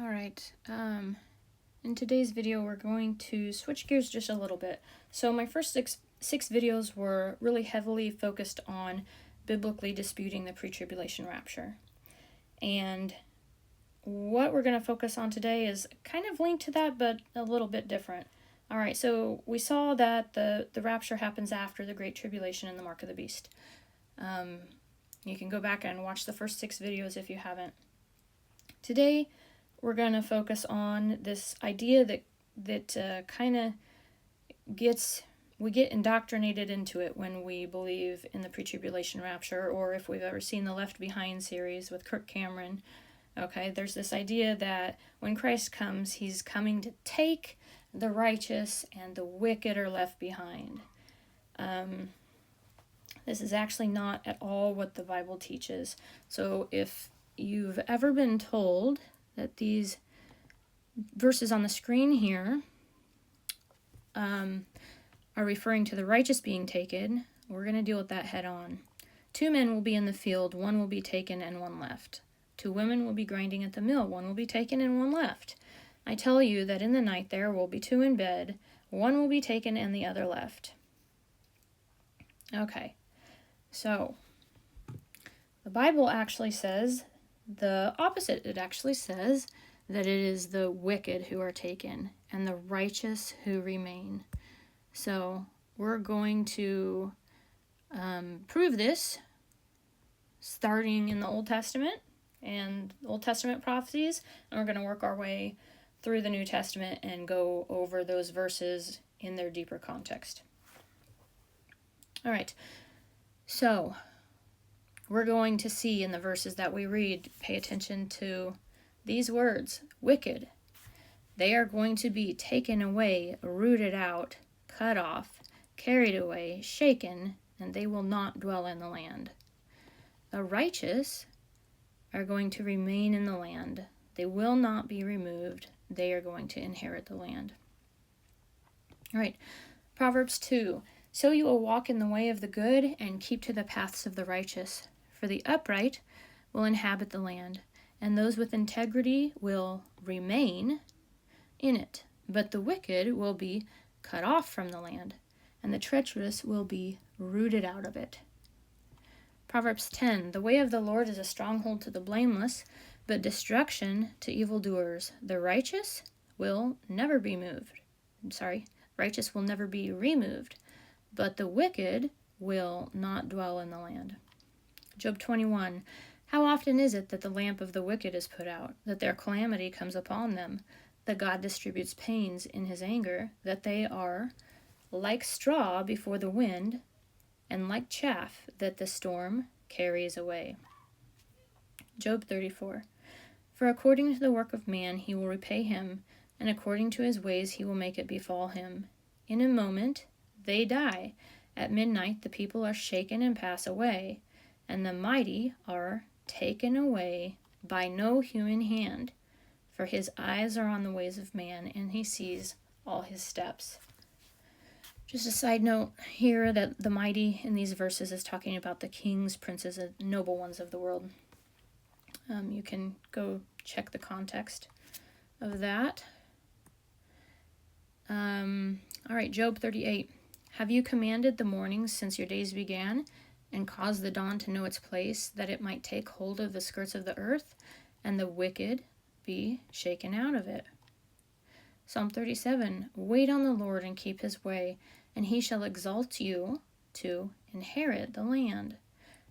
All right. In today's video, we're going to switch gears just a little bit. So my first six videos were really heavily focused on biblically disputing the pre-tribulation rapture. And what we're going to focus on today is kind of linked to that, but a little bit different. All right, so we saw that the rapture happens after the Great Tribulation and the Mark of the Beast. You can go back and watch the first 6 videos if you haven't. Today, we're going to focus on this idea that kind of we get indoctrinated into it when we believe in the pre-tribulation rapture, or if we've ever seen the Left Behind series with Kirk Cameron. Okay, there's this idea that when Christ comes, he's coming to take the righteous and the wicked are left behind. This is actually not at all what the Bible teaches. So if you've ever been told that these verses on the screen here are referring to the righteous being taken, we're going to deal with that head on. 2 men will be in the field, one will be taken and one left. 2 women will be grinding at the mill, one will be taken and one left. I tell you that in the night there will be 2 in bed, one will be taken and the other left. Okay, so the Bible actually says the opposite. It actually says that it is the wicked who are taken and the righteous who remain. So we're going to prove this starting in the Old Testament and Old Testament prophecies, and we're going to work our way through the New Testament and go over those verses in their deeper context. All right, so we're going to see in the verses that we read, pay attention to these words, wicked. They are going to be taken away, rooted out, cut off, carried away, shaken, and they will not dwell in the land. The righteous are going to remain in the land. They will not be removed. They are going to inherit the land. All right, Proverbs 2. So you will walk in the way of the good and keep to the paths of the righteous. For the upright will inhabit the land, and those with integrity will remain in it. But the wicked will be cut off from the land, and the treacherous will be rooted out of it. Proverbs 10. The way of the Lord is a stronghold to the blameless, but destruction to evildoers. The righteous will never be moved. Righteous will never be removed, but the wicked will not dwell in the land. Job 21. How often is it that the lamp of the wicked is put out, that their calamity comes upon them, that God distributes pains in his anger, that they are like straw before the wind, and like chaff that the storm carries away. Job 34. For according to the work of man he will repay him, and according to his ways he will make it befall him. In a moment they die. At midnight the people are shaken and pass away, and the mighty are taken away by no human hand. For his eyes are on the ways of man, and he sees all his steps. Just a side note here that the mighty in these verses is talking about the kings, princes, and noble ones of the world. You can go check the context of that. All right, Job 38. Have you commanded the mornings since your days began, and caused the dawn to know its place, that it might take hold of the skirts of the earth, and the wicked be shaken out of it? Psalm 37. Wait on the Lord and keep his way, and he shall exalt you to inherit the land.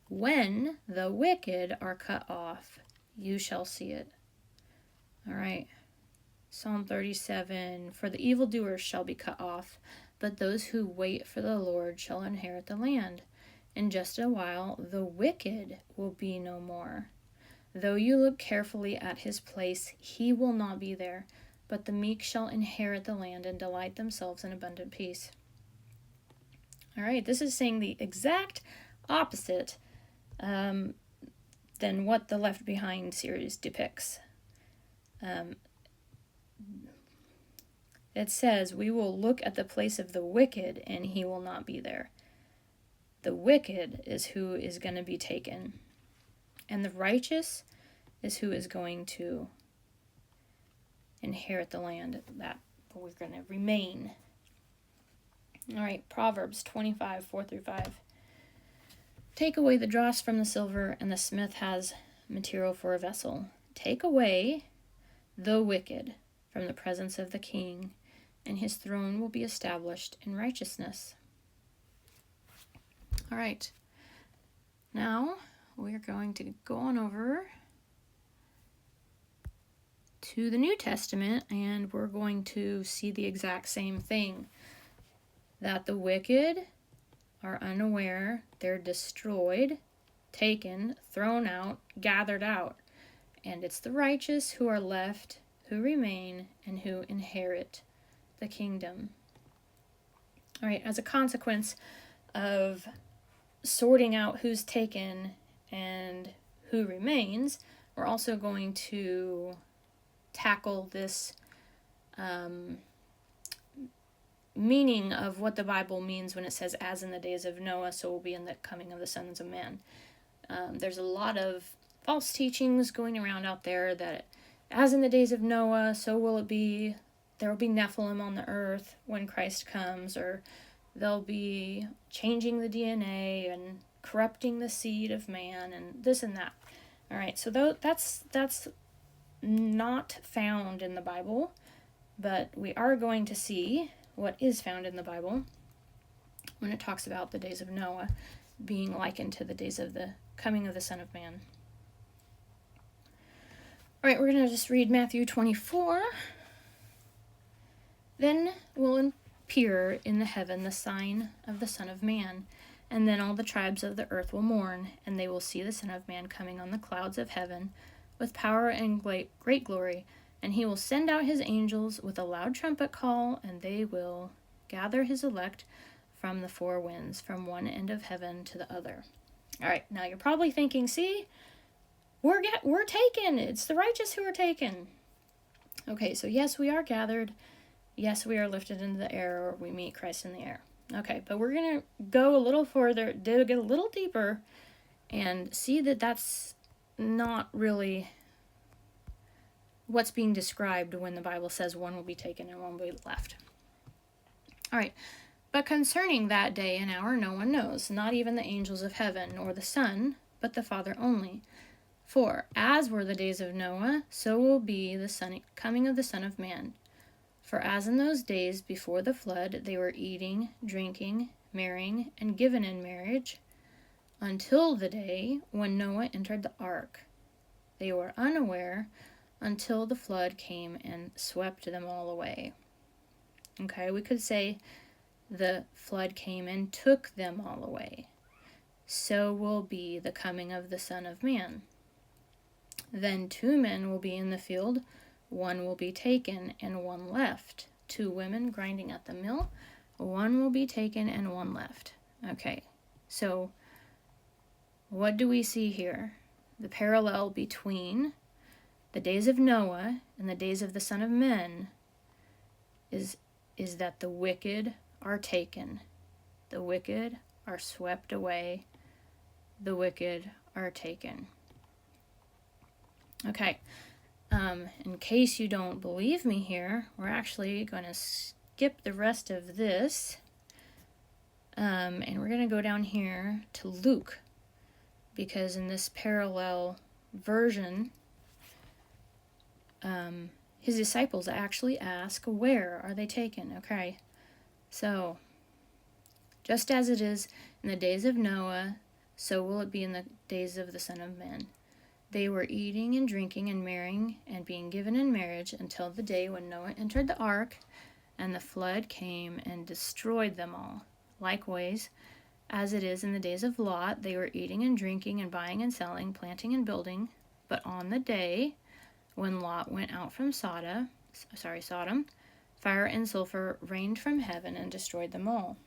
When the wicked are cut off, you shall see it. All right. Psalm 37. For the evildoers shall be cut off, but those who wait for the Lord shall inherit the land. In just a while, the wicked will be no more. Though you look carefully at his place, he will not be there, but the meek shall inherit the land and delight themselves in abundant peace. All right, this is saying the exact opposite than what the Left Behind series depicts. It says, we will look at the place of the wicked, and he will not be there. The wicked is who is going to be taken, and the righteous is who is going to inherit the land, that we're going to remain. All right, Proverbs 25, 4 through 5. Take away the dross from the silver, and the smith has material for a vessel. Take away the wicked from the presence of the king, and his throne will be established in righteousness. All right, now we're going to go on over to the New Testament, and we're going to see the exact same thing, that the wicked are unaware, they're destroyed, taken, thrown out, gathered out, and it's the righteous who are left, who remain, and who inherit the kingdom. All right, as a consequence of sorting out who's taken and who remains, we're also going to tackle this meaning of what the Bible means when it says, as in the days of Noah, so will be in the coming of the sons of man. There's a lot of false teachings going around out there that as in the days of Noah, so will it be. There will be Nephilim on the earth when Christ comes, or they'll be changing the DNA and corrupting the seed of man and this and that. All right, so that's not found in the Bible, but we are going to see what is found in the Bible when it talks about the days of Noah being likened to the days of the coming of the Son of Man. All right, we're going to just read Matthew 24. Then will appear in the heaven the sign of the Son of Man, and then all the tribes of the earth will mourn, and they will see the Son of Man coming on the clouds of heaven with power and great glory. And he will send out his angels with a loud trumpet call, and they will gather his elect from the four winds, from one end of heaven to the other. All right, now you're probably thinking, see, we're taken. It's the righteous who are taken. Okay, so yes, we are gathered. Yes, we are lifted into the air, or we meet Christ in the air. Okay, but we're going to go a little further, dig a little deeper, and see that that's not really what's being described when the Bible says one will be taken and one will be left. All right, but concerning that day and hour no one knows, not even the angels of heaven, nor the Son, but the Father only. For as were the days of Noah, so will be the coming of the Son of Man. For as in those days before the flood they were eating, drinking, marrying, and given in marriage, until the day when Noah entered the ark. They were unaware until the flood came and swept them all away. Okay, we could say the flood came and took them all away. So will be the coming of the Son of Man. Then 2 men will be in the field, one will be taken and one left. 2 women grinding at the mill, one will be taken and one left. Okay, so what do we see here? The parallel between the days of Noah and the days of the Son of Man is that the wicked are taken. The wicked are swept away. The wicked are taken. Okay, in case you don't believe me here, we're actually going to skip the rest of this, and we're going to go down here to Luke, because in this parallel version, his disciples actually ask, where are they taken? Okay, so just as it is in the days of Noah, so will it be in the days of the Son of Man. They were eating and drinking and marrying and being given in marriage until the day when Noah entered the ark, and the flood came and destroyed them all. Likewise, as it is in the days of Lot, they were eating and drinking and buying and selling, planting and building. But on the day when Lot went out from Sodom, fire and sulfur rained from heaven and destroyed them all.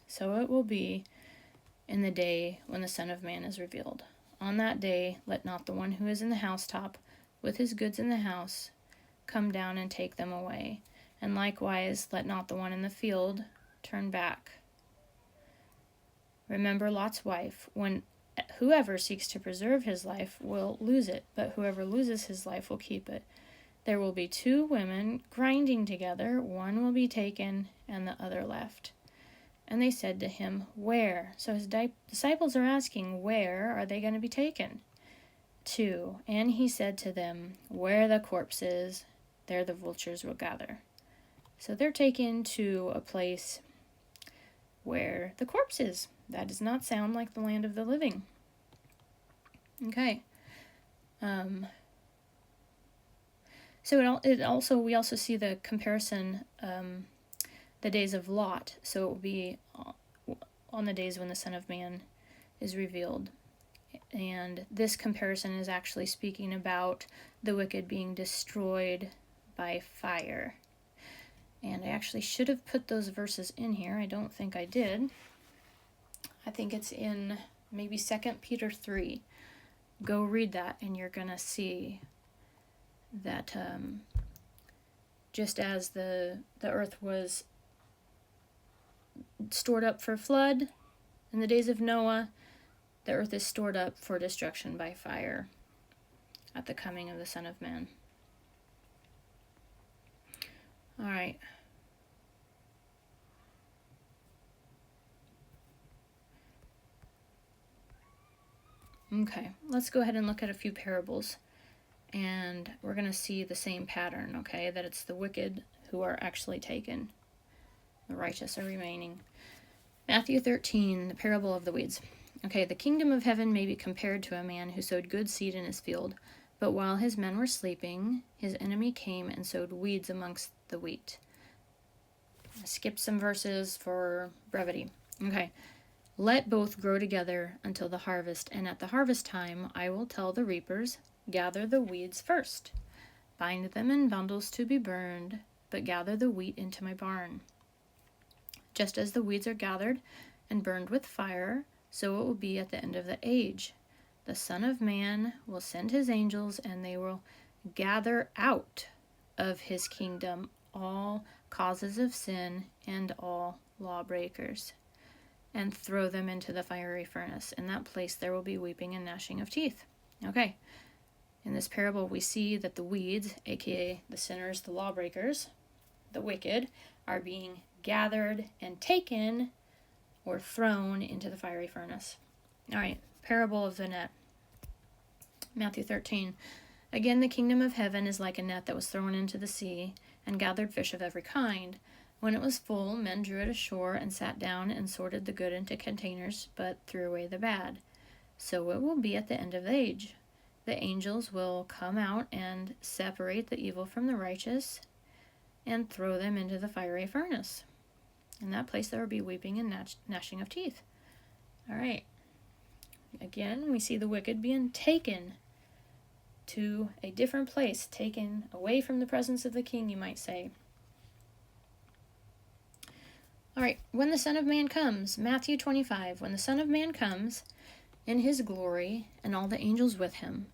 So it will be in the day when the Son of Man is revealed. On that day, let not the one who is in the housetop with his goods in the house come down and take them away. And likewise, let not the one in the field turn back. Remember Lot's wife. When whoever seeks to preserve his life will lose it, but whoever loses his life will keep it. There will be two women grinding together, one will be taken and the other left. And they said to him, Where? So his disciples are asking, where are they going to be taken to? And he said to them, Where the corpse is, there the vultures will gather. So they're taken to a place where the corpse is. That does not sound like the land of the living. Okay. So we also see the comparison, the days of Lot. So it will be on the days when the Son of Man is revealed. And this comparison is actually speaking about the wicked being destroyed by fire. And I actually should have put those verses in here. I don't think I did. I think it's in maybe 2 Peter 3. Go read that and you're going to see that just as the earth was stored up for flood in the days of Noah, the earth is stored up for destruction by fire at the coming of the Son of Man. All right. Okay, let's go ahead and look at a few parables. And we're going to see the same pattern, okay? That it's the wicked who are actually taken. The righteous are remaining. Matthew 13, the parable of the weeds. Okay, the kingdom of heaven may be compared to a man who sowed good seed in his field. But while his men were sleeping, his enemy came and sowed weeds amongst the wheat. I skipped some verses for brevity. Okay. Let both grow together until the harvest, and at the harvest time I will tell the reapers, gather the weeds first, bind them in bundles to be burned, but gather the wheat into my barn. Just as the weeds are gathered and burned with fire, so it will be at the end of the age. The Son of Man will send his angels, and they will gather out of his kingdom all causes of sin and all lawbreakers, and throw them into the fiery furnace. In that place there will be weeping and gnashing of teeth. Okay. In this parable, we see that the weeds, aka the sinners, the lawbreakers, the wicked, are being gathered and taken or thrown into the fiery furnace. All right, parable of the net. Matthew 13. Again, the kingdom of heaven is like a net that was thrown into the sea and gathered fish of every kind. When it was full, men drew it ashore and sat down and sorted the good into containers, but threw away the bad. So it will be at the end of the age. The angels will come out and separate the evil from the righteous and throw them into the fiery furnace. In that place there will be weeping and gnashing of teeth. All right. Again, we see the wicked being taken to a different place, taken away from the presence of the king, you might say. All right, when the Son of Man comes, Matthew 25, when the Son of Man comes in his glory and all the angels with him,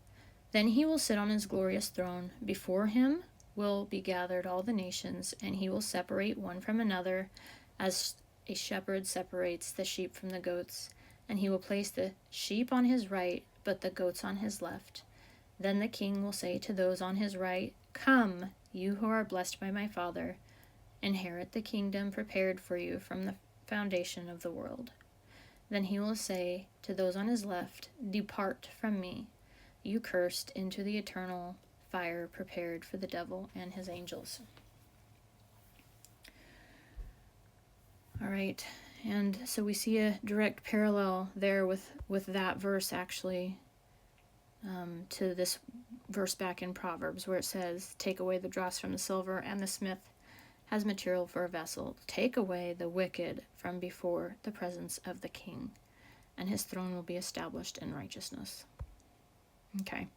then he will sit on his glorious throne. Before him will be gathered all the nations, and he will separate one from another as a shepherd separates the sheep from the goats. And he will place the sheep on his right, but the goats on his left. Then the king will say to those on his right, Come, you who are blessed by my Father, inherit the kingdom prepared for you from the foundation of the world. Then he will say to those on his left, Depart from me, you cursed, into the eternal fire prepared for the devil and his angels. All right, and so we see a direct parallel there with that verse actually to this verse back in Proverbs where it says, Take away the dross from the silver, and the smith has material for a vessel. Take away the wicked from before the presence of the king, and his throne will be established in righteousness. Okay.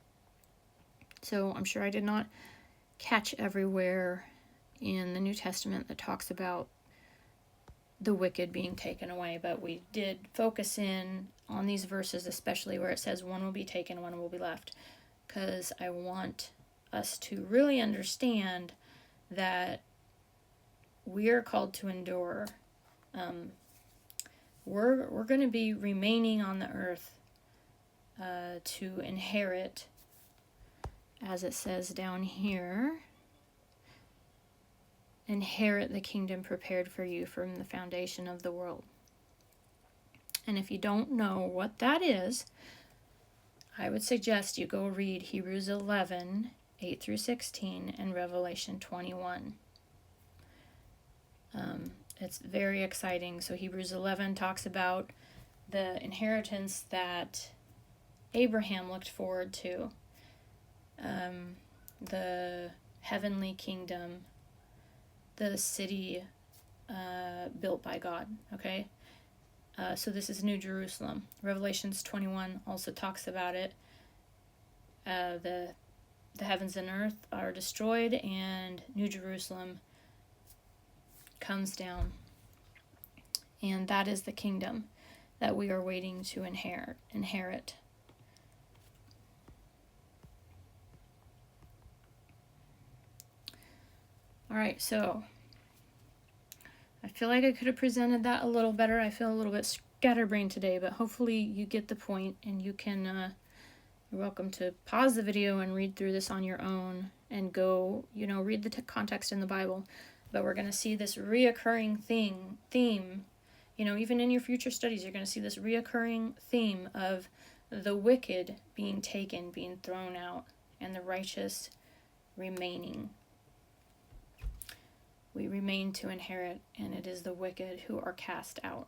So I'm sure I did not catch everywhere in the New Testament that talks about the wicked being taken away, but we did focus in on these verses, especially where it says one will be taken, one will be left, because I want us to really understand that we are called to endure. We're going to be remaining on the earth to inherit as it says down here, inherit the kingdom prepared for you from the foundation of the world. And if you don't know what that is, I would suggest you go read Hebrews 11, 8 through 16, and Revelation 21. It's very exciting. So Hebrews 11 talks about the inheritance that Abraham looked forward to, the heavenly kingdom, the city built by God, okay? So this is New Jerusalem. Revelations 21 also talks about it. The heavens and earth are destroyed, and New Jerusalem comes down. And that is the kingdom that we are waiting to inherit. All right, so I feel like I could have presented that a little better. I feel a little bit scatterbrained today, but hopefully you get the point, and you can, you're welcome to pause the video and read through this on your own and go, read the context in the Bible. But we're going to see this reoccurring theme, even in your future studies, you're going to see this reoccurring theme of the wicked being taken, being thrown out, and the righteous remaining. We remain to inherit, and it is the wicked who are cast out.